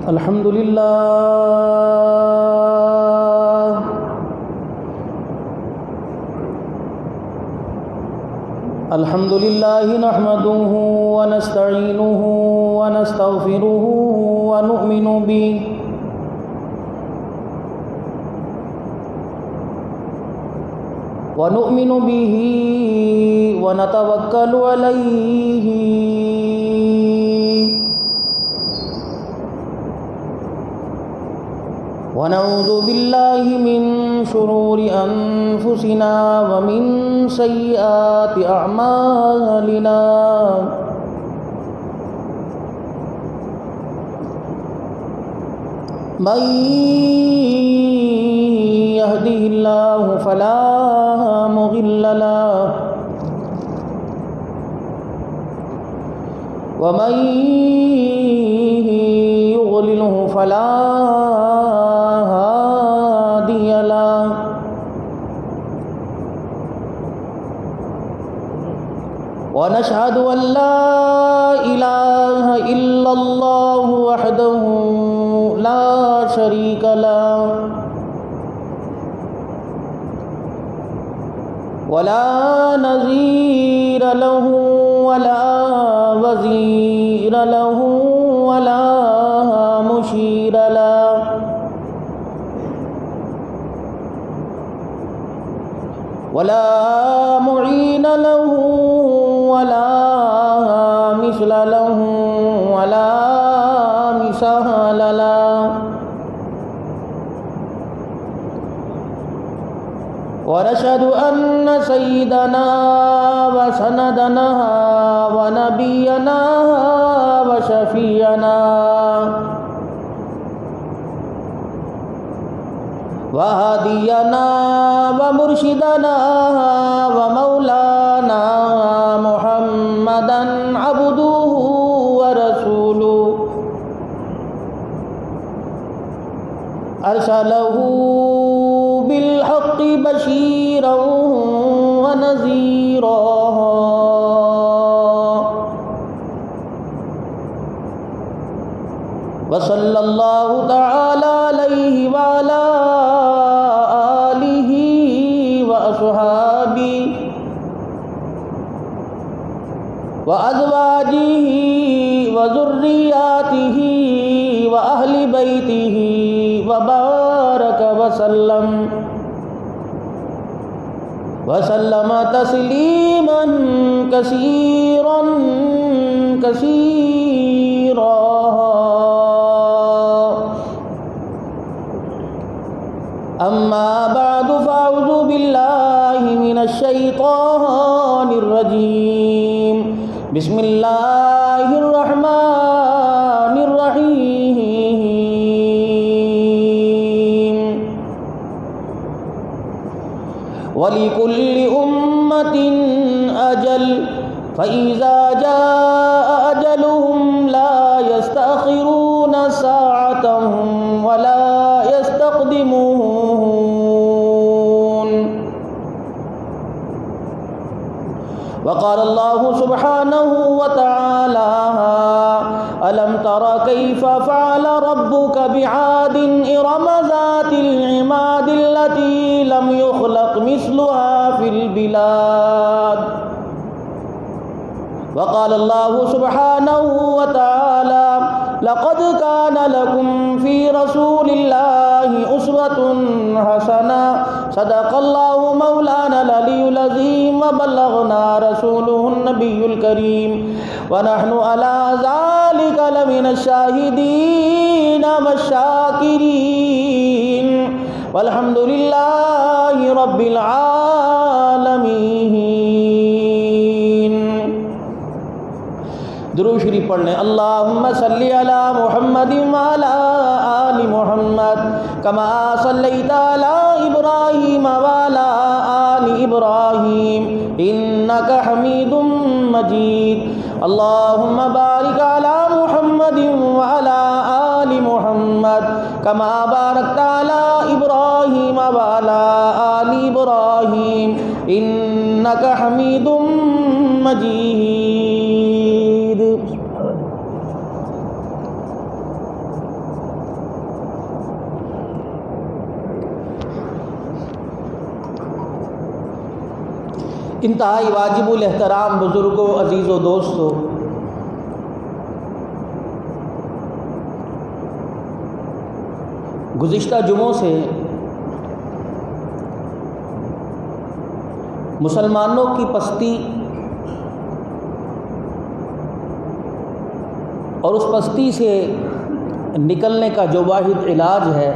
الحمد للہ الحمد للہ نحمده ونستعینه ونستغفره ونؤمن به ونتوکل علیہ ونعوذ باللہ من شرور انفسنا ومن سیئات اعمالنا من يهده الله فلا مضل له ومن يضلله فلا هادي له ونشهد أن لا إله إلا الله وحده لا شريك له ولا نظير له ولا وزير له ولا مشير له ولا معين له ولا مثل له ولا مثال له ونشهد أن سيدنا وسندنا ونبينا وشفيعنا وهدينا ومرشدنا ومولانا محمدا عبده ورسوله أرسله بالحق بشيرا ونذيرا وصلى الله تعالى عليه وعلى آله وأصحابه وأزواجه وذرياته وأهل بيته وبارك وسلم تسليما كثيرا كثيرا. أما بعد فأعوذ بالله من الشيطان الرجيم. بسم الله الرحمن الرحيم. ولكل أمة أجل فإذا جاء أجلهم لا يستأخرون ساعة ولا يستقدمون. وقال الله سبحانه وتعالى ألم تر كيف فعل ربك بعاد إرم ذات العماد التي لم يخلق مثلها في البلاد. وقال الله سبحانه وتعالى لقد كان لكم في رسول الله أسوة حسنة. صدق الله مولانا العلي العظيم وبلغنا رسوله النبي الكريم ونحن على ذلك لمن الشاهدين والشاكرين والحمد لله رب العالمين. درود شریف پڑھ لیں. اللہم صلی علی محمد وعلی آل محمد کما صلیت علی ابراہیم وعلی آل ابراہیم انک حمید مجید. اللہم بارک علی محمد وعلی آل محمد کما بارکت علی ابراہیم وعلی آل ابراہیم انک حمید مجید. انتہائی واجب الاحترام بزرگوں، عزیز و دوستوں، گزشتہ جمعوں سے مسلمانوں کی پستی اور اس پستی سے نکلنے کا جو واحد علاج ہے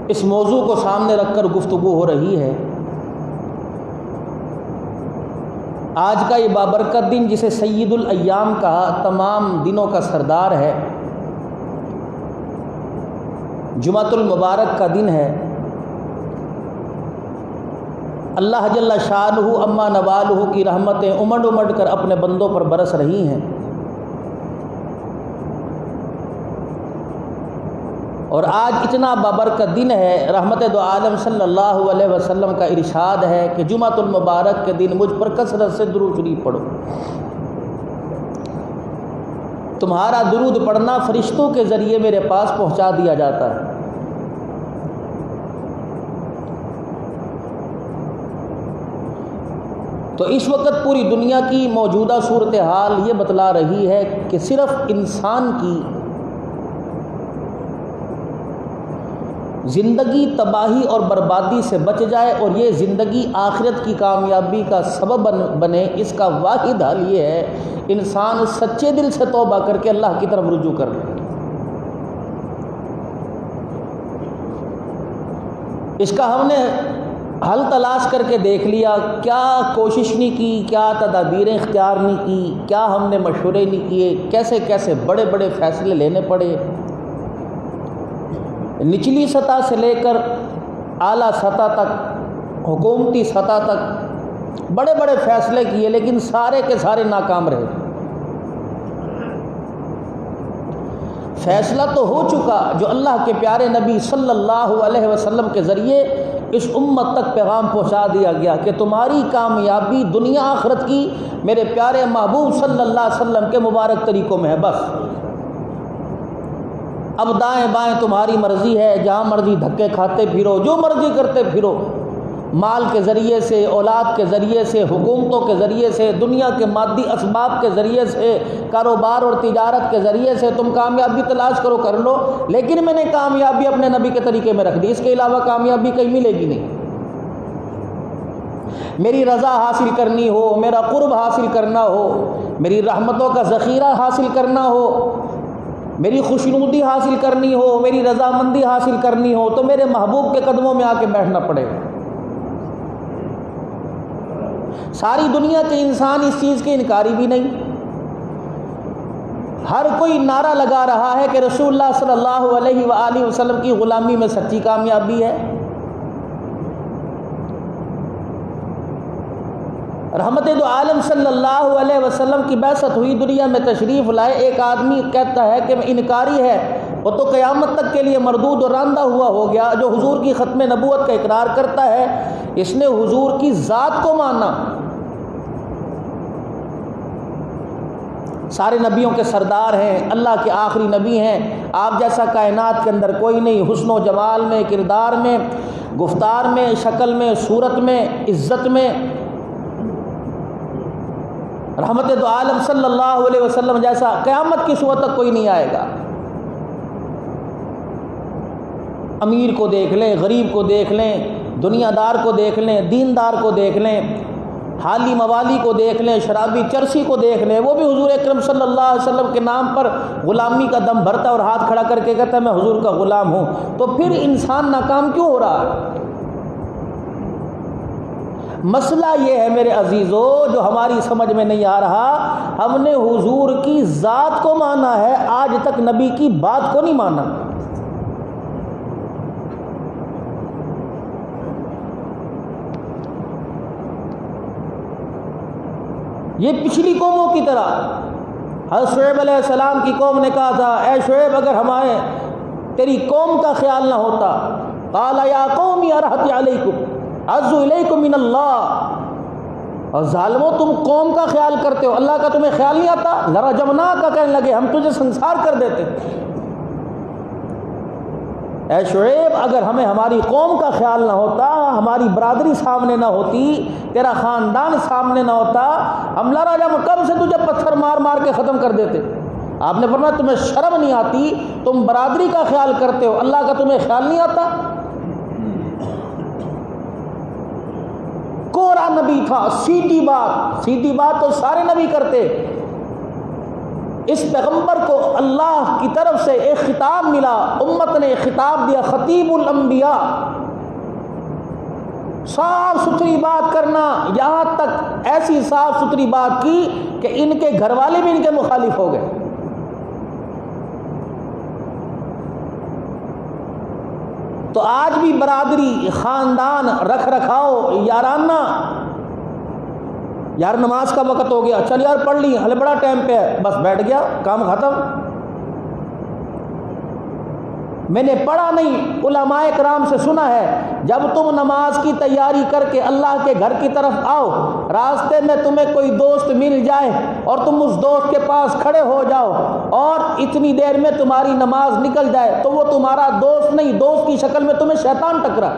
اس موضوع کو سامنے رکھ کر گفتگو ہو رہی ہے۔ آج کا یہ بابرکت دن جسے سید الایام کہا، تمام دنوں کا سردار ہے، جمعۃ المبارک کا دن ہے۔ اللہ جل شانہ اما نوالہ کی رحمتیں امڑ امڑ کر اپنے بندوں پر برس رہی ہیں، اور آج اتنا بابرکت دن ہے، رحمت دو عالم صلی اللہ علیہ وسلم کا ارشاد ہے کہ جمعۃ المبارک کے دن مجھ پر کثرت سے درود شریف پڑھو۔ تمہارا درود پڑھنا فرشتوں کے ذریعے میرے پاس پہنچا دیا جاتا ہے۔ تو اس وقت پوری دنیا کی موجودہ صورتحال یہ بتلا رہی ہے کہ صرف انسان کی زندگی تباہی اور بربادی سے بچ جائے اور یہ زندگی آخرت کی کامیابی کا سبب بنے، اس کا واحد حل یہ ہے انسان سچے دل سے توبہ کر کے اللہ کی طرف رجوع کر لے۔ اس کا ہم نے حل تلاش کر کے دیکھ لیا، کیا کوشش نہیں کی، کیا تدابیریں اختیار نہیں کی، کیا ہم نے مشورے نہیں کیے، کیسے کیسے بڑے بڑے فیصلے لینے پڑے، نچلی سطح سے لے کر اعلیٰ سطح تک، حکومتی سطح تک بڑے بڑے فیصلے کیے، لیکن سارے کے سارے ناکام رہے۔ فیصلہ تو ہو چکا جو اللہ کے پیارے نبی صلی اللہ علیہ وسلم کے ذریعے اس امت تک پیغام پہنچا دیا گیا کہ تمہاری کامیابی دنیا آخرت کی میرے پیارے محبوب صلی اللہ علیہ وسلم کے مبارک طریقوں میں ہے۔ بس اب دائیں بائیں تمہاری مرضی ہے، جہاں مرضی دھکے کھاتے پھرو، جو مرضی کرتے پھرو، مال کے ذریعے سے، اولاد کے ذریعے سے، حکومتوں کے ذریعے سے، دنیا کے مادی اسباب کے ذریعے سے، کاروبار اور تجارت کے ذریعے سے تم کامیابی تلاش کرو، کر لو، لیکن میں نے کامیابی اپنے نبی کے طریقے میں رکھ دی، اس کے علاوہ کامیابی کہیں ملے گی نہیں۔ میری رضا حاصل کرنی ہو، میرا قرب حاصل کرنا ہو، میری رحمتوں کا ذخیرہ حاصل کرنا ہو، میری خوشنودی حاصل کرنی ہو، میری رضامندی حاصل کرنی ہو، تو میرے محبوب کے قدموں میں آ کے بیٹھنا پڑے گا۔ ساری دنیا کے انسان اس چیز کے انکاری بھی نہیں، ہر کوئی نعرہ لگا رہا ہے کہ رسول اللہ صلی اللہ علیہ وآلہ وسلم کی غلامی میں سچی کامیابی ہے۔ رحمت دو عالم صلی اللہ علیہ وسلم کی بعثت ہوئی، دنیا میں تشریف لائے، ایک آدمی کہتا ہے کہ میں انکاری ہے، وہ تو قیامت تک کے لیے مردود اور راندہ ہوا ہو گیا۔ جو حضور کی ختم نبوت کا اقرار کرتا ہے، اس نے حضور کی ذات کو مانا۔ سارے نبیوں کے سردار ہیں، اللہ کے آخری نبی ہیں، آپ جیسا کائنات کے اندر کوئی نہیں، حسن و جمال میں، کردار میں، گفتار میں، شکل میں، صورت میں، عزت میں۔ رحمت دو عالم صلی اللہ علیہ وسلم جیسا قیامت کی صورت تک کوئی نہیں آئے گا۔ امیر کو دیکھ لیں، غریب کو دیکھ لیں، دنیا دار کو دیکھ لیں، دیندار کو دیکھ لیں، حالی موالی کو دیکھ لیں، شرابی چرسی کو دیکھ لیں، وہ بھی حضور اکرم صلی اللہ علیہ وسلم کے نام پر غلامی کا دم بھرتا ہے اور ہاتھ کھڑا کر کے کہتا ہے میں حضور کا غلام ہوں۔ تو پھر انسان ناکام کیوں ہو رہا ہے؟ مسئلہ یہ ہے میرے عزیزو، جو ہماری سمجھ میں نہیں آ رہا، ہم نے حضور کی ذات کو مانا ہے، آج تک نبی کی بات کو نہیں مانا۔ یہ پچھلی قوموں کی طرح، حضرت شعیب علیہ السلام کی قوم نے کہا تھا اے شعیب اگر ہمارے تیری قوم کا خیال نہ ہوتا، قال یا قوم ارحت علیکم عز الیکم من اللہ، اور ظالموں تم قوم کا خیال کرتے ہو، اللہ کا تمہیں خیال نہیں آتا؟ لرجمناک کا کہنے لگے ہم تجھے سنسار کر دیتے۔ اے شعیب اگر ہمیں ہماری قوم کا خیال نہ ہوتا، ہماری برادری سامنے نہ ہوتی، تیرا خاندان سامنے نہ ہوتا، ہم لراجم کب سے تجھے پتھر مار مار کے ختم کر دیتے۔ آپ نے فرمایا تمہیں شرم نہیں آتی؟ تم برادری کا خیال کرتے ہو، اللہ کا تمہیں خیال نہیں آتا؟ کوڑا نبی تھا، سیدھی بات تو سارے نبی کرتے۔ اس پیغمبر کو اللہ کی طرف سے ایک خطاب ملا، امت نے خطاب دیا، خطیب الانبیاء، صاف ستھری بات کرنا، یہاں تک ایسی صاف ستھری بات کی کہ ان کے گھر والے بھی ان کے مخالف ہو گئے۔ تو آج بھی برادری، خاندان، رکھ رکھاؤ، یارانہ، یار نماز کا وقت ہو گیا، چل یار پڑھ لی، ہلے بڑا ٹائم پہ ہے، بس بیٹھ گیا، کام ختم۔ میں نے پڑھا نہیں، علماء کرام سے سنا ہے، جب تم نماز کی تیاری کر کے اللہ کے گھر کی طرف آؤ، راستے میں تمہیں کوئی دوست مل جائے اور تم اس دوست کے پاس کھڑے ہو جاؤ اور اتنی دیر میں تمہاری نماز نکل جائے تو وہ تمہارا دوست نہیں، دوست کی شکل میں تمہیں شیطان ٹکرا،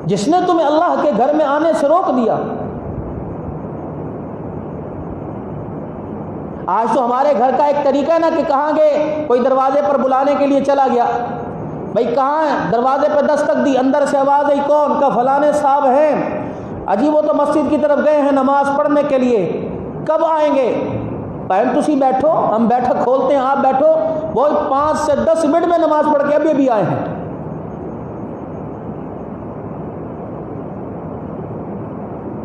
جس نے تمہیں اللہ کے گھر میں آنے سے روک دیا۔ آج تو ہمارے گھر کا ایک طریقہ ہے نا کہ کہاں گئے، کوئی دروازے پر بلانے کے لیے چلا گیا، بھائی کہاں ہے، دروازے پہ دستک دی، اندر سے آواز آئی، کون؟ کا فلانے صاحب ہیں، اجی وہ تو مسجد کی طرف گئے ہیں نماز پڑھنے کے لیے، کب آئیں گے؟ بہن تسی بیٹھو، ہم بیٹھک کھولتے ہیں، آپ بیٹھو، وہ 5 سے 10 منٹ میں نماز پڑھ کے ابھی آئے ہیں۔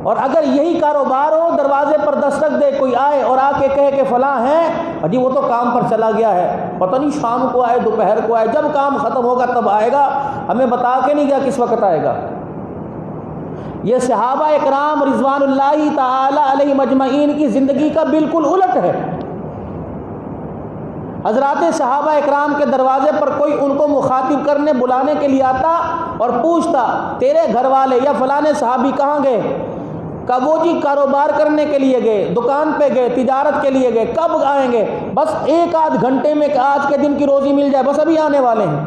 اور اگر یہی کاروبار ہو، دروازے پر دستک دے کوئی آئے اور آ کے کہے کہ فلاں ہیں، جی وہ تو کام پر چلا گیا ہے، پتہ نہیں شام کو آئے، دوپہر کو آئے، جب کام ختم ہوگا تب آئے گا، ہمیں بتا کے نہیں گیا کس وقت آئے گا۔ یہ صحابہ اکرام رضوان اللہ تعالی علیہ مجمعین کی زندگی کا بالکل الٹ ہے۔ حضرات صحابہ اکرام کے دروازے پر کوئی ان کو مخاطب کرنے بلانے کے لیے آتا اور پوچھتا تیرے گھر والے یا فلانے صحابی کہاں گئے؟ کب؟ وہ جی کاروبار کرنے کے لیے گئے، دکان پہ گئے، تجارت کے لیے گئے، کب آئیں گے؟ بس 1 آدھ گھنٹے میں کہ آج کے دن کی روزی مل جائے، بس ابھی آنے والے ہیں۔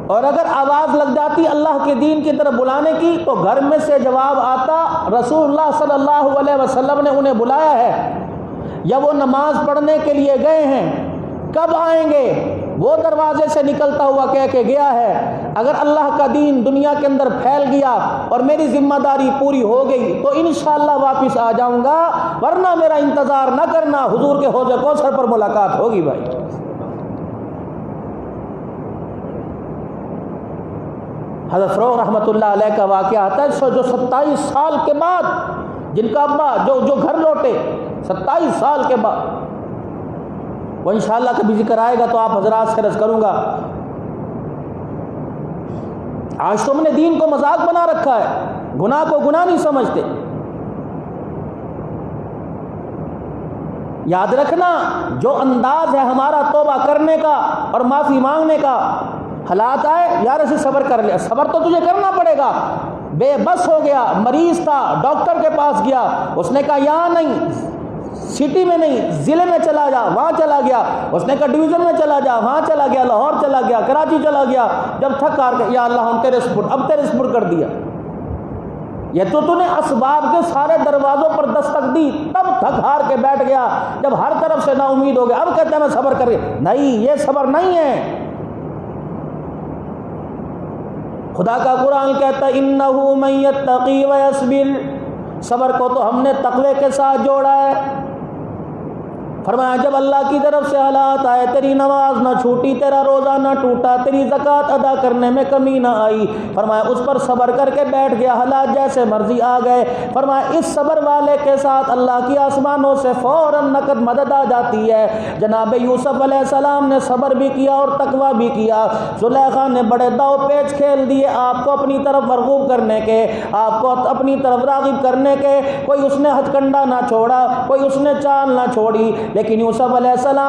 اور اگر آواز لگ جاتی اللہ کے دین کی طرف بلانے کی تو گھر میں سے جواب آتا رسول اللہ صلی اللہ علیہ وسلم نے انہیں بلایا ہے، یا وہ نماز پڑھنے کے لیے گئے ہیں، کب آئیں گے؟ وہ دروازے سے نکلتا ہوا کہہ کے گیا ہے، اگر اللہ کا دین دنیا کے اندر پھیل گیا اور میری ذمہ داری پوری ہو گئی تو انشاءاللہ واپس آ جاؤں گا، ورنہ میرا انتظار نہ کرنا، حضور کے حوض کوثر پر ملاقات ہوگی۔ بھائی حضرت فروغ رحمۃ اللہ علیہ کا واقعہ آتا ہے، جو 27 سال کے بعد، جن کا ابا جو گھر لوٹے 27 سال کے بعد، وہ انشاءاللہ کبھی ذکر آئے گا تو آپ حضرات سے عرض کروں گا۔ آج تو ہم نے دین کو مذاق بنا رکھا ہے، گناہ کو گناہ نہیں سمجھتے۔ یاد رکھنا جو انداز ہے ہمارا توبہ کرنے کا اور معافی مانگنے کا، حالات آئے یار اسے صبر کر لیا، صبر تو تجھے کرنا پڑے گا، بے بس ہو گیا، مریض تھا، ڈاکٹر کے پاس گیا، اس نے کہا یہاں نہیں، سٹی میں نہیں، ضلع میں چلا جا، وہاں چلا گیا، اس نے کہا ڈویژن میں چلا جا، وہاں چلا گیا، لاہور چلا گیا، کراچی چلا گیا، جب تھک ہار کے یا اللہ ہم تیرے سپرد، اب تیرے سپرد کر دیا۔ یہ تو نے اسباب کے سارے دروازوں پر دستک دی، تب تھک ہار کے بیٹھ گیا، جب ہر طرف سے نا امید ہو گیا، اب کہتے ہیں میں صبر کر گیا، نہیں، یہ صبر نہیں ہے۔ خدا کا قرآن کہتا ہے انہ من یتقی ویصبر، صبر کو تو ہم نے تقوی کے ساتھ جوڑا ہے۔ فرمایا جب اللہ کی طرف سے حالات آئے، تیری نماز نہ چھوٹی، تیرا روزہ نہ ٹوٹا، تیری زکوٰۃ ادا کرنے میں کمی نہ آئی، فرمایا اس پر صبر کر کے بیٹھ گیا، حالات جیسے مرضی آ گئے، فرمایا اس صبر والے کے ساتھ اللہ کی آسمانوں سے فوراً نقد مدد آ جاتی ہے۔ جناب یوسف علیہ السلام نے صبر بھی کیا اور تقویٰ بھی کیا، زلیخا نے بڑے داؤ پیچ کھیل دیے آپ کو اپنی طرف مرغوب کرنے کے، آپ کو اپنی طرف راغب کرنے کے، کوئی اس نے ہتھ کنڈا نہ چھوڑا، کوئی اس نے چال نہ چھوڑی، لیکن یوسف علیہ السلام